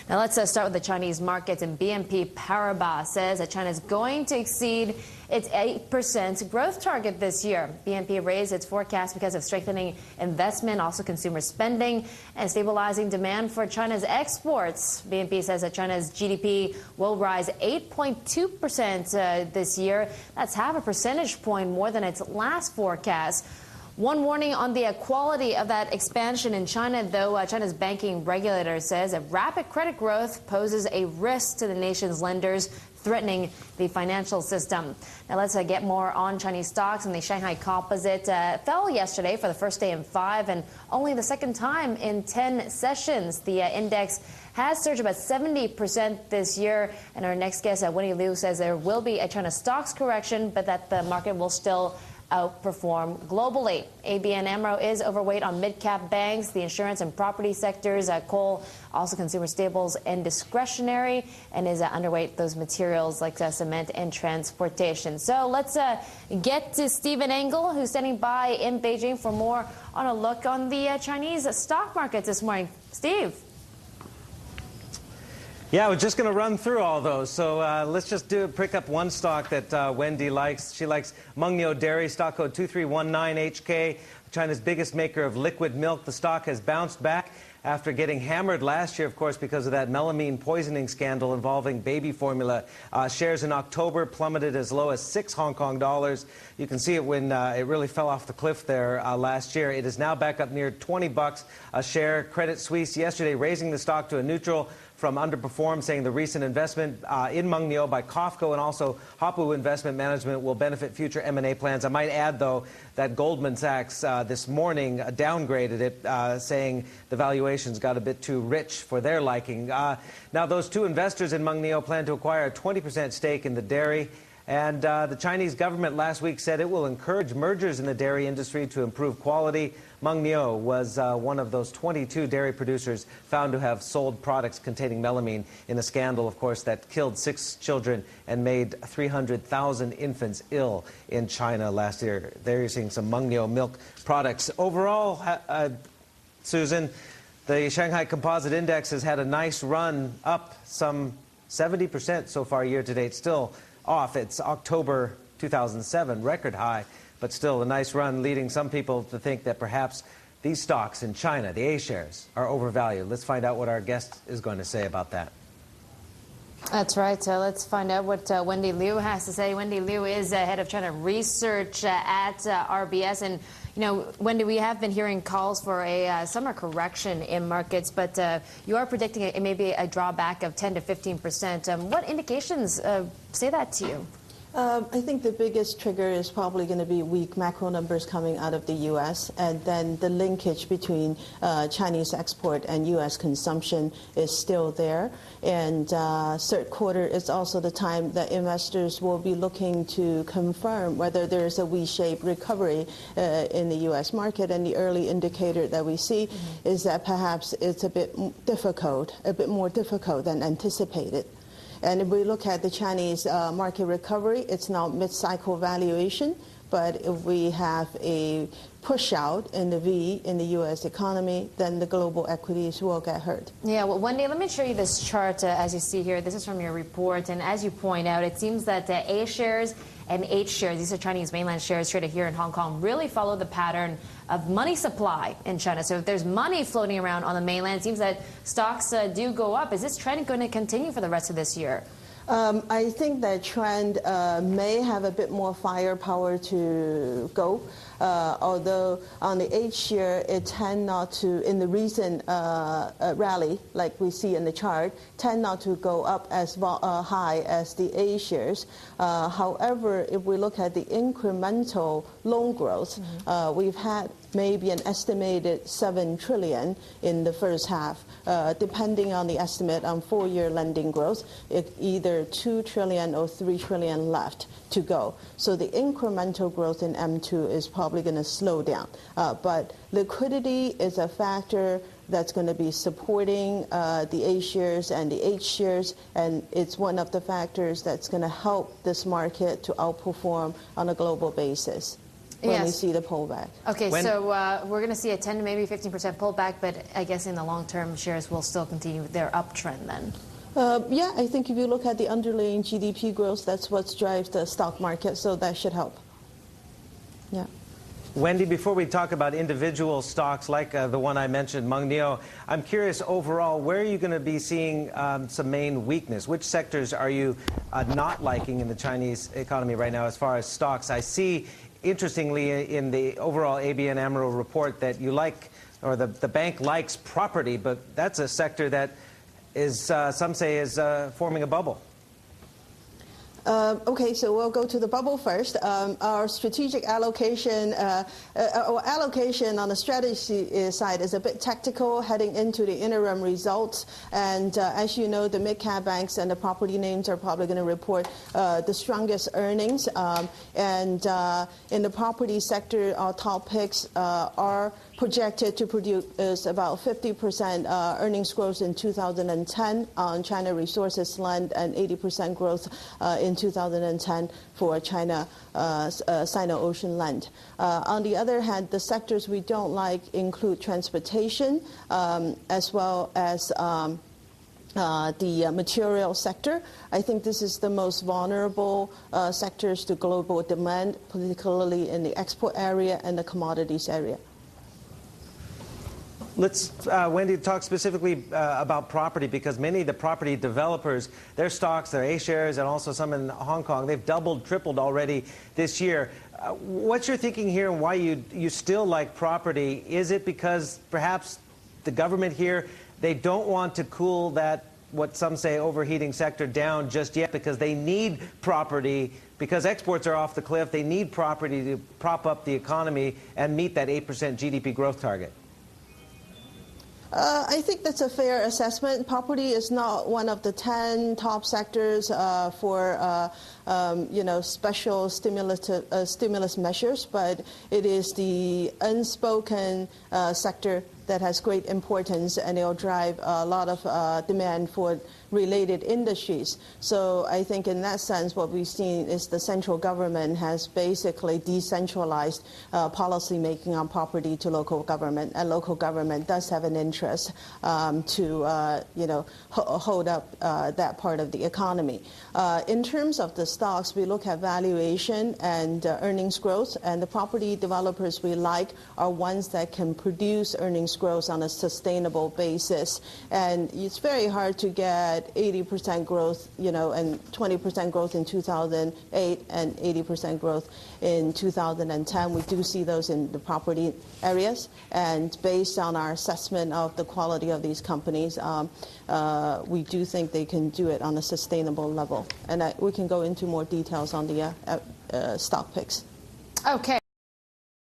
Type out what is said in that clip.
Now let's start with the Chinese markets, and BNP Paribas says that China is going to exceed its 8% growth target this year. BNP raised its forecast because of strengthening investment, also consumer spending, and stabilizing demand for China's exports. BNP says that China's GDP will rise 8.2% this year. That's half a percentage point more than its last forecast. One warning on the quality of that expansion in China, though. China's banking regulator says that rapid credit growth poses a risk to the nation's lenders, threatening the financial system. Now let's get more on Chinese stocks. And the Shanghai Composite fell yesterday for the first day in 5 and only the second time in 10 sessions. The index has surged about 70% this year. And our next guest, Wendy Liu, says there will be a China stocks correction, but that the market will still outperform globally. ABN AMRO is overweight on mid-cap banks, the insurance and property sectors, coal, also consumer staples and discretionary, and is underweight those materials like cement and transportation. So let's get to Stephen Engel, who's standing by in Beijing for more on a look on the Chinese stock markets this morning. Steve. Yeah, we're just going to run through all those. So let's just pick up one stock that Wendy likes. She likes Mengniu Dairy, stock code 2319HK, China's biggest maker of liquid milk. The stock has bounced back after getting hammered last year, of course, because of that melamine poisoning scandal involving baby formula. Shares in October plummeted as low as 6 Hong Kong dollars. You can see it when it really fell off the cliff there last year. It is now back up near 20 bucks a share. Credit Suisse yesterday raising the stock to a neutral from underperform, saying the recent investment in Mengniu by COFCO and also Hapu Investment Management will benefit future M&A plans. I might add, though, that Goldman Sachs this morning downgraded it, saying the valuations got a bit too rich for their liking. Now, those two investors in Mengniu plan to acquire a 20% stake in the dairy. And the Chinese government last week said it will encourage mergers in the dairy industry to improve quality. Mengniu was one of those 22 dairy producers found to have sold products containing melamine in a scandal, of course, that killed 6 children and made 300,000 infants ill in China last year. There you're seeing some Mengniu milk products. Overall, Susan, the Shanghai Composite Index has had a nice run up some 70% so far year to date, still off its October 2007 record high, but still a nice run, leading some people to think that perhaps these stocks in China, the A shares, are overvalued. Let's find out what our guest is going to say about that. That's right. Let's find out what Wendy Liu has to say. Wendy Liu is head of China research at RBS. And, you know, Wendy, we have been hearing calls for a summer correction in markets, but you are predicting it may be a drawback of 10 to 15%. What indications say that to you? I think the biggest trigger is probably going to be weak macro numbers coming out of the U.S., and then the linkage between Chinese export and U.S. consumption is still there. And third quarter is also the time that investors will be looking to confirm whether there's a V-shaped recovery in the U.S. market. And the early indicator that we see is that perhaps it's a bit more difficult than anticipated. And if we look at the Chinese market recovery, it's now mid-cycle valuation. But if we have a push out in the V in the U.S. economy, then the global equities will get hurt. Yeah, well, Wendy, let me show you this chart as you see here. This is from your report. And as you point out, it seems that A shares and H shares, these are Chinese mainland shares traded here in Hong Kong, really follow the pattern of money supply in China. So if there's money floating around on the mainland, it seems that stocks do go up. Is this trend going to continue for the rest of this year? I think that trend may have a bit more firepower to go, although on the H share, it tend not to, in the recent rally, like we see in the chart, tend not to go up as high as the A shares. However, if we look at the incremental loan growth, we've had maybe an estimated 7 trillion in the first half, depending on the estimate on 4-year lending growth, either 2 trillion or 3 trillion left to go. So the incremental growth in M2 is probably going to slow down. But liquidity is a factor that's going to be supporting the A shares and the H shares, and it's one of the factors that's going to help this market to outperform on a global basis. when we Yes. see the pullback. Okay, so we're going to see a 10 to maybe 15% pullback, but I guess in the long term, shares will still continue their uptrend then. Yeah, I think if you look at the underlying GDP growth, that's what drives the stock market, so that should help. Yeah. Wendy, before we talk about individual stocks like the one I mentioned, Mangneo, I'm curious overall, where are you going to be seeing some main weakness? Which sectors are you not liking in the Chinese economy right now as far as stocks? I see, interestingly, in the overall ABN AMRO report that you like, or the bank likes property, but that's a sector that is, some say, is forming a bubble. Okay, so we'll go to the bubble first. Our strategic allocation, or allocation on the strategy side is a bit tactical heading into the interim results. And as you know, the mid-cap banks and the property names are probably going to report the strongest earnings. And in the property sector, our top picks are projected to produce about 50% earnings growth in 2010 on China Resources Land and 80% growth in 2010 for China Sino-Ocean Land. On the other hand, the sectors we don't like include transportation as well as the material sector. I think this is the most vulnerable sectors to global demand, particularly in the export area and the commodities area. Let's, Wendy, talk specifically about property, because many of the property developers, their stocks, their A-shares, and also some in Hong Kong, they've doubled, tripled already this year. What's your thinking here, and why you still like property? Is it because perhaps the government here, they don't want to cool that, what some say, overheating sector down just yet, because they need property, because exports are off the cliff, they need property to prop up the economy and meet that 8% GDP growth target? I think that's a fair assessment. Property is not one of the 10 top sectors for special stimulus measures, but it is the unspoken sector that has great importance, and it will drive a lot of demand for related industries. So I think in that sense, what we've seen is the central government has basically decentralized policy making on property to local government, and local government does have an interest to hold up that part of the economy. In terms of the stocks, we look at valuation and earnings growth, and the property developers we like are ones that can produce earnings growth on a sustainable basis. And it's very hard to get 80% growth, and 20% growth in 2008 and 80% growth in 2010. We do see those in the property areas, and based on our assessment of the quality of these companies, we do think they can do it on a sustainable level. And we can go into more details on the stock picks. Okay.